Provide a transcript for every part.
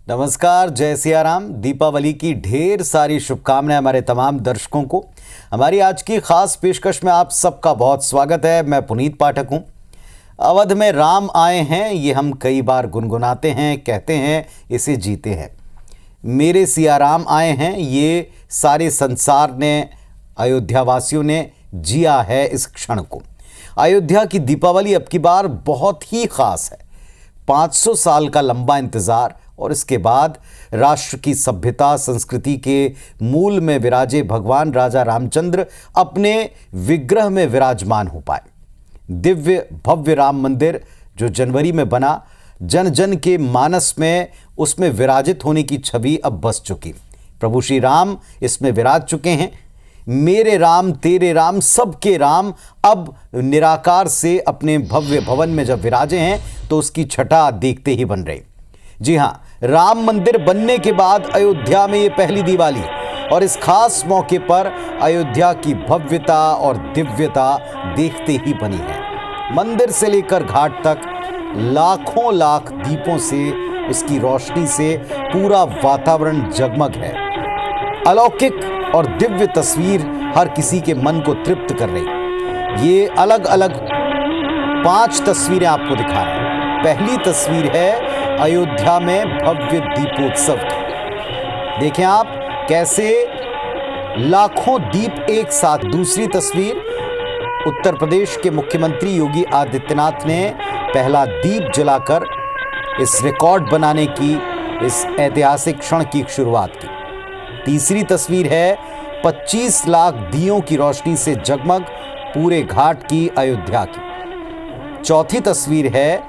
नमस्कार, जय सिया राम। दीपावली की ढेर सारी शुभकामनाएं हमारे तमाम दर्शकों को। हमारी आज की खास पेशकश में आप सबका बहुत स्वागत है। मैं पुनीत पाठक हूं। अवध में राम आए हैं, ये हम कई बार गुनगुनाते हैं, कहते हैं, इसे जीते हैं। मेरे सिया राम आए हैं, ये सारे संसार ने, अयोध्यावासियों ने जिया है इस क्षण को। अयोध्या की दीपावली अब की बार बहुत ही खास है। 500 साल का लंबा इंतजार और इसके बाद राष्ट्र की सभ्यता संस्कृति के मूल में विराजे भगवान राजा रामचंद्र अपने विग्रह में विराजमान हो पाए। दिव्य भव्य राम मंदिर जो जनवरी में बना, जन जन के मानस में उसमें विराजित होने की छवि अब बस चुकी। प्रभु श्री राम इसमें विराज चुके हैं। मेरे राम तेरे राम सबके राम अब निराकार से अपने भव्य भवन में जब विराजे हैं तो उसकी छटा देखते ही बन रही। जी हां, राम मंदिर बनने के बाद अयोध्या में ये पहली दिवाली और इस खास मौके पर अयोध्या की भव्यता और दिव्यता देखते ही बनी है। मंदिर से लेकर घाट तक लाखों लाख दीपों से, इसकी रोशनी से पूरा वातावरण जगमग है। अलौकिक और दिव्य तस्वीर हर किसी के मन को तृप्त कर रही। ये अलग अलग 5 तस्वीरें आपको दिखा रहे हैं। पहली तस्वीर है अयोध्या में भव्य दीपोत्सव की। देखें आप कैसे लाखों दीप एक साथ। दूसरी तस्वीर उत्तर प्रदेश के मुख्यमंत्री योगी आदित्यनाथ ने पहला दीप जलाकर इस रिकॉर्ड बनाने की, इस ऐतिहासिक क्षण की शुरुआत की। तीसरी तस्वीर है 25 लाख दियों की रोशनी से जगमग पूरे घाट की अयोध्या की। चौथी तस्वीर है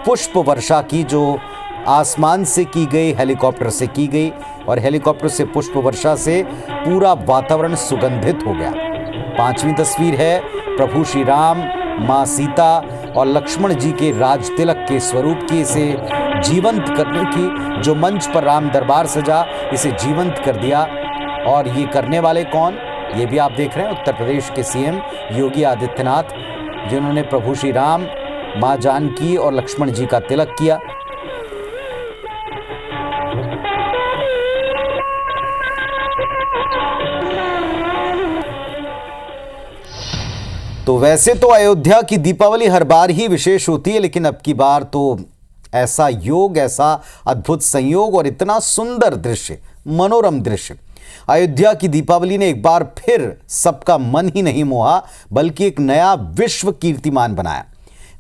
पुष्प वर्षा की, जो आसमान से की गई, हेलीकॉप्टर से की गई और हेलीकॉप्टर से पुष्प वर्षा से पूरा वातावरण सुगंधित हो गया। पांचवी तस्वीर है प्रभु श्री राम, मां सीता और लक्ष्मण जी के राज तिलक के स्वरूप की, इसे जीवंत करने की। जो मंच पर राम दरबार सजा, इसे जीवंत कर दिया। और ये करने वाले कौन, ये भी आप देख रहे हैं, उत्तर प्रदेश के सीएम योगी आदित्यनाथ, जिन्होंने प्रभु श्री राम, मां जानकी और लक्ष्मण जी का तिलक किया। तो वैसे तो अयोध्या की दीपावली हर बार ही विशेष होती है, लेकिन अब की बार तो ऐसा योग, ऐसा अद्भुत संयोग और इतना सुंदर दृश्य, मनोरम दृश्य। अयोध्या की दीपावली ने एक बार फिर सबका मन ही नहीं मोहा, बल्कि एक नया विश्व कीर्तिमान बनाया।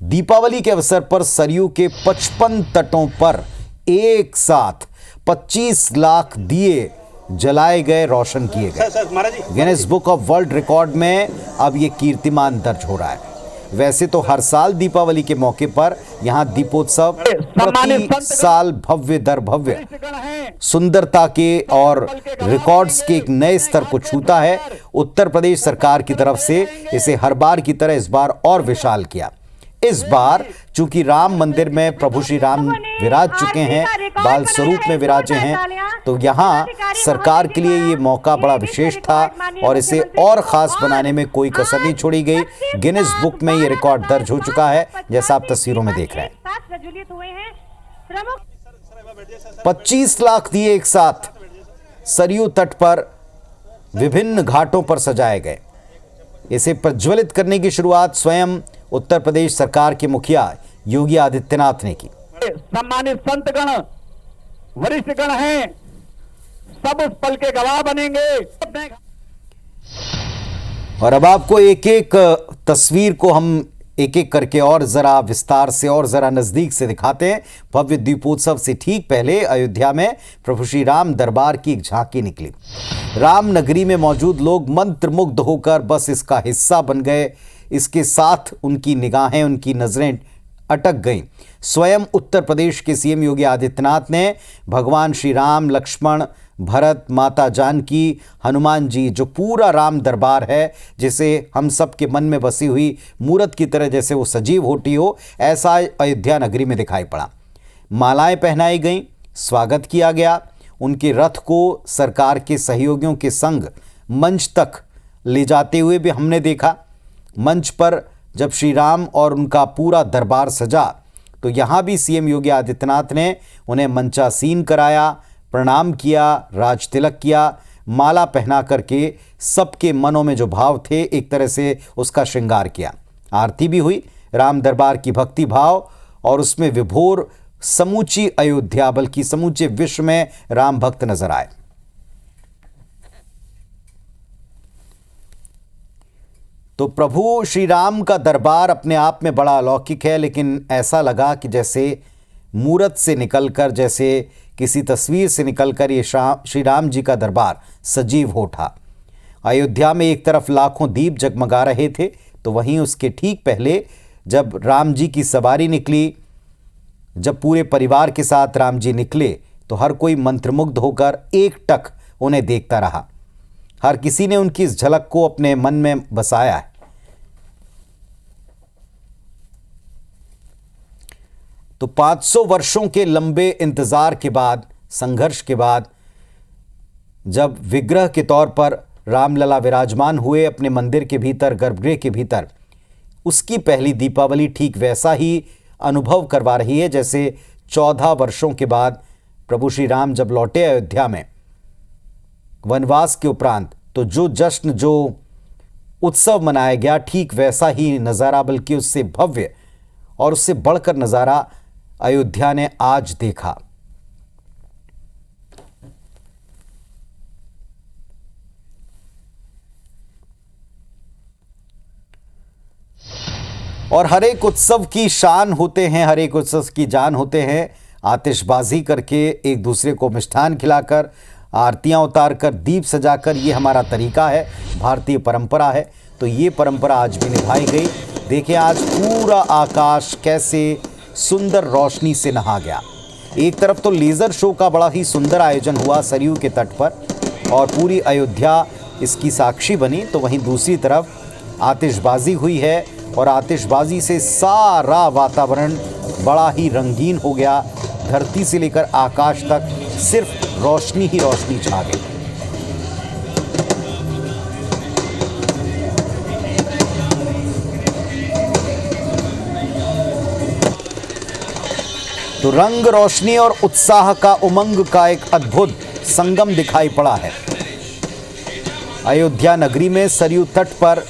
दीपावली के अवसर पर सरयू के 55 तटों पर एक साथ 25 लाख दिए जलाए गए, रोशन किए गए। Guinness book of world record में अब ये कीर्तिमान दर्ज हो रहा है। वैसे तो हर साल दीपावली के मौके पर यहां दीपोत्सव प्रति साल भव्य दर भव्य सुंदरता के और रिकॉर्ड्स के एक नए स्तर को छूता है। उत्तर प्रदेश सरकार की तरफ से इसे हर बार की तरह इस बार और विशाल किया। इस बार चूंकि राम मंदिर में प्रभु श्री राम विराज चुके हैं, बाल स्वरूप में विराजे हैं, तो यहाँ सरकार के लिए ये मौका बड़ा विशेष था और इसे और खास बनाने में कोई कसर नहीं छोड़ी गई। गिनेस बुक में ये रिकॉर्ड दर्ज हो चुका है, जैसा आप तस्वीरों में देख रहे हैं। 25 लाख दिए एक साथ सरयू तट पर विभिन्न घाटों पर सजाए गए। इसे प्रज्वलित करने की शुरुआत स्वयं उत्तर प्रदेश सरकार के मुखिया योगी आदित्यनाथ ने की। सम्मानित संतगण, वरिष्ठगण हैं, सब उस पल के गवाह बनेंगे। और अब आपको एक एक तस्वीर को हम एक एक करके और जरा विस्तार से और जरा नजदीक से दिखाते हैं। भव्य दीपोत्सव से ठीक पहले अयोध्या में प्रभु श्री राम दरबार की एक झांकी निकली। राम नगरी में मौजूद लोग मंत्रमुग्ध होकर बस इसका हिस्सा बन गए। इसके साथ उनकी निगाहें, उनकी नजरें अटक गईं। स्वयं उत्तर प्रदेश के सीएम योगी आदित्यनाथ ने भगवान श्री राम, लक्ष्मण, भरत, माता जानकी, हनुमान जी, जो पूरा राम दरबार है, जिसे हम सब के मन में बसी हुई मूर्त की तरह जैसे वो सजीव होती हो, ऐसा अयोध्या नगरी में दिखाई पड़ा। मालाएं पहनाई गईं, स्वागत किया गया। उनके रथ को सरकार के सहयोगियों के संग मंच तक ले जाते हुए भी हमने देखा। मंच पर जब श्री राम और उनका पूरा दरबार सजा तो यहाँ भी सीएम योगी आदित्यनाथ ने उन्हें मंचासीन कराया, प्रणाम किया, राज तिलक किया, माला पहना करके सबके मनों में जो भाव थे एक तरह से उसका श्रृंगार किया। आरती भी हुई। राम दरबार की भक्ति भाव और उसमें विभोर समूची अयोध्या बल्कि समूचे विश्व में राम भक्त नजर आए। तो प्रभु श्री राम का दरबार अपने आप में बड़ा अलौकिक है, लेकिन ऐसा लगा कि जैसे मूरत से निकलकर, जैसे किसी तस्वीर से निकलकर ये श्री राम जी का दरबार सजीव हो उठा। अयोध्या में एक तरफ लाखों दीप जगमगा रहे थे, तो वहीं उसके ठीक पहले जब राम जी की सवारी निकली, जब पूरे परिवार के साथ राम जी निकले, तो हर कोई मंत्रमुग्ध होकर एकटक उन्हें देखता रहा। हर किसी ने उनकी इस झलक को अपने मन में बसाया है। तो 500 वर्षों के लंबे इंतजार के बाद, संघर्ष के बाद, जब विग्रह के तौर पर रामलला विराजमान हुए अपने मंदिर के भीतर, गर्भगृह के भीतर, उसकी पहली दीपावली ठीक वैसा ही अनुभव करवा रही है जैसे 14 वर्षों के बाद प्रभु श्री राम जब लौटे अयोध्या में वनवास के उपरांत, तो जो जश्न, जो उत्सव मनाया गया, ठीक वैसा ही नज़ारा, बल्कि उससे भव्य और उससे बढ़कर नज़ारा अयोध्या ने आज देखा। और हर एक उत्सव की शान होते हैं, हर एक उत्सव की जान होते हैं। आतिशबाजी करके, एक दूसरे को मिष्ठान खिलाकर, आरतियां उतारकर, दीप सजाकर, ये हमारा तरीका है, भारतीय परंपरा है। तो ये परंपरा आज भी निभाई गई। देखिए आज पूरा आकाश कैसे सुंदर रोशनी से नहा गया। एक तरफ तो लेज़र शो का बड़ा ही सुंदर आयोजन हुआ सरयू के तट पर और पूरी अयोध्या इसकी साक्षी बनी, तो वहीं दूसरी तरफ आतिशबाजी हुई है और आतिशबाजी से सारा वातावरण बड़ा ही रंगीन हो गया। धरती से लेकर आकाश तक सिर्फ रोशनी ही रोशनी छा गई। तो रंग, रोशनी और उत्साह का, उमंग का एक अद्भुत संगम दिखाई पड़ा है। अयोध्या नगरी में सरयू तट पर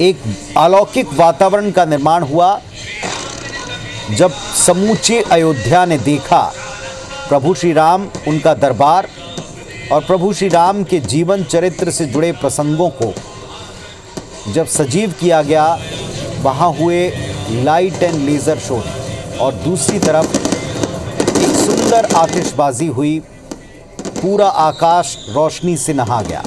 एक अलौकिक वातावरण का निर्माण हुआ जब समूचे अयोध्या ने देखा प्रभु श्री राम, उनका दरबार और प्रभु श्री राम के जीवन चरित्र से जुड़े प्रसंगों को जब सजीव किया गया। वहाँ हुए लाइट एंड लेज़र शो और दूसरी तरफ एक सुंदर आतिशबाजी हुई। पूरा आकाश रोशनी से नहा गया।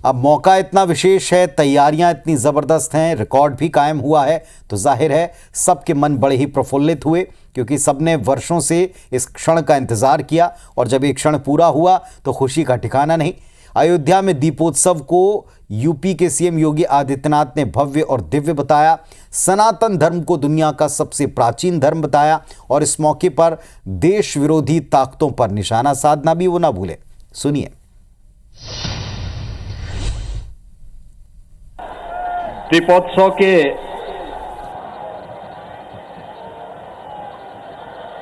अब मौका इतना विशेष है, तैयारियां इतनी ज़बरदस्त हैं, रिकॉर्ड भी कायम हुआ है, तो जाहिर है सबके मन बड़े ही प्रफुल्लित हुए, क्योंकि सबने वर्षों से इस क्षण का इंतज़ार किया और जब एक क्षण पूरा हुआ तो खुशी का ठिकाना नहीं। अयोध्या में दीपोत्सव को यूपी के सीएम योगी आदित्यनाथ ने भव्य और दिव्य बताया, सनातन धर्म को दुनिया का सबसे प्राचीन धर्म बताया और इस मौके पर देश विरोधी ताकतों पर निशाना साधना भी वो ना भूले। सुनिए। दीपोत्सव के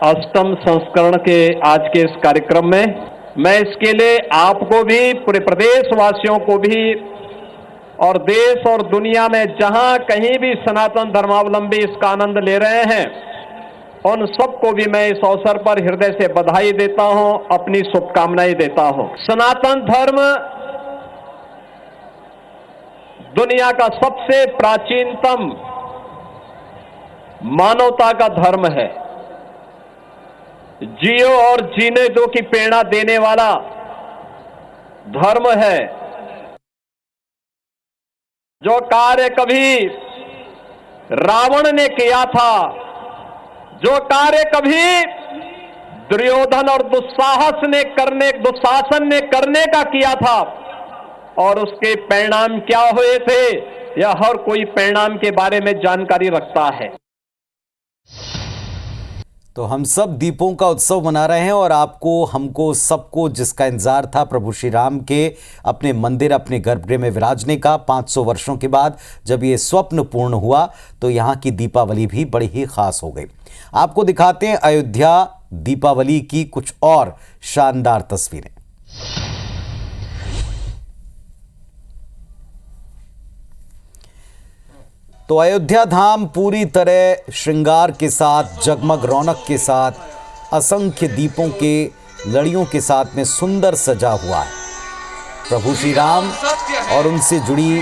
8वें संस्करण के आज के इस कार्यक्रम में मैं इसके लिए आपको भी, पूरे प्रदेशवासियों को भी और देश और दुनिया में जहां कहीं भी सनातन धर्मावलंबी इसका आनंद ले रहे हैं, उन सबको भी मैं इस अवसर पर हृदय से बधाई देता हूं, अपनी शुभकामनाएं देता हूं। सनातन धर्म दुनिया का सबसे प्राचीनतम मानवता का धर्म है। जियो और जीने दो की प्रेरणा देने वाला धर्म है। जो कार्य कभी रावण ने किया था, जो कार्य कभी दुर्योधन और दुशासन ने करने का किया था, और उसके परिणाम क्या हुए थे, यह हर कोई परिणाम के बारे में जानकारी रखता है। तो हम सब दीपों का उत्सव मना रहे हैं और आपको, हमको, सबको जिसका इंतजार था प्रभु श्री राम के अपने मंदिर, अपने गर्भगृह में विराजने का 500 वर्षों के बाद जब ये स्वप्न पूर्ण हुआ तो यहाँ की दीपावली भी बड़ी ही खास हो गई। आपको दिखाते हैं अयोध्या दीपावली की कुछ और शानदार तस्वीरें। तो अयोध्या धाम पूरी तरह श्रृंगार के साथ, जगमग रौनक के साथ, असंख्य दीपों के लड़ियों के साथ में सुंदर सजा हुआ है। प्रभु श्री राम और उनसे जुड़ी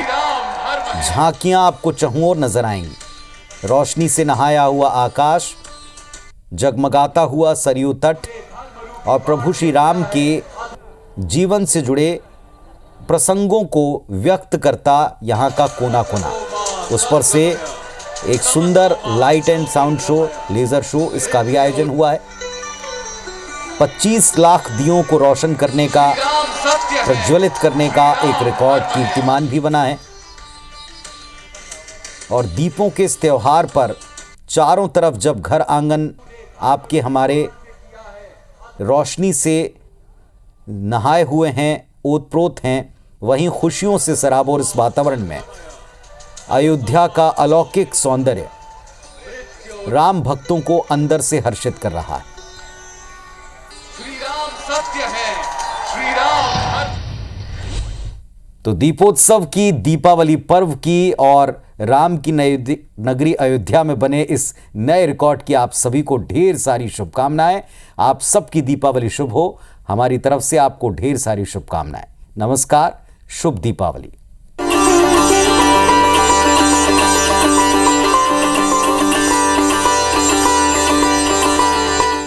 झांकियां आपको चहुओर नजर आएंगी। रोशनी से नहाया हुआ आकाश, जगमगाता हुआ सरयू तट और प्रभु श्री राम के जीवन से जुड़े प्रसंगों को व्यक्त करता यहाँ का कोना कोना। उस पर से एक सुंदर light and sound show, laser show, इसका भी आयोजन हुआ है। 25 लाख दियों को रोशन करने का, प्रज्वलित करने का एक रिकॉर्ड कीर्तिमान भी बना है। और दीपों के इस त्योहार पर चारों तरफ जब घर आंगन आपके हमारे रोशनी से नहाए हुए हैं, ओतप्रोत हैं, वहीं खुशियों से सराबोर इस वातावरण में अयोध्या का अलौकिक सौंदर्य राम भक्तों को अंदर से हर्षित कर रहा है। श्री राम सत्य है, श्री राम। तो दीपोत्सव की, दीपावली पर्व की और राम की नगरी अयोध्या में बने इस नए रिकॉर्ड की आप सभी को ढेर सारी शुभकामनाएं। आप सबकी दीपावली शुभ हो। हमारी तरफ से आपको ढेर सारी शुभकामनाएं। नमस्कार, शुभ दीपावली।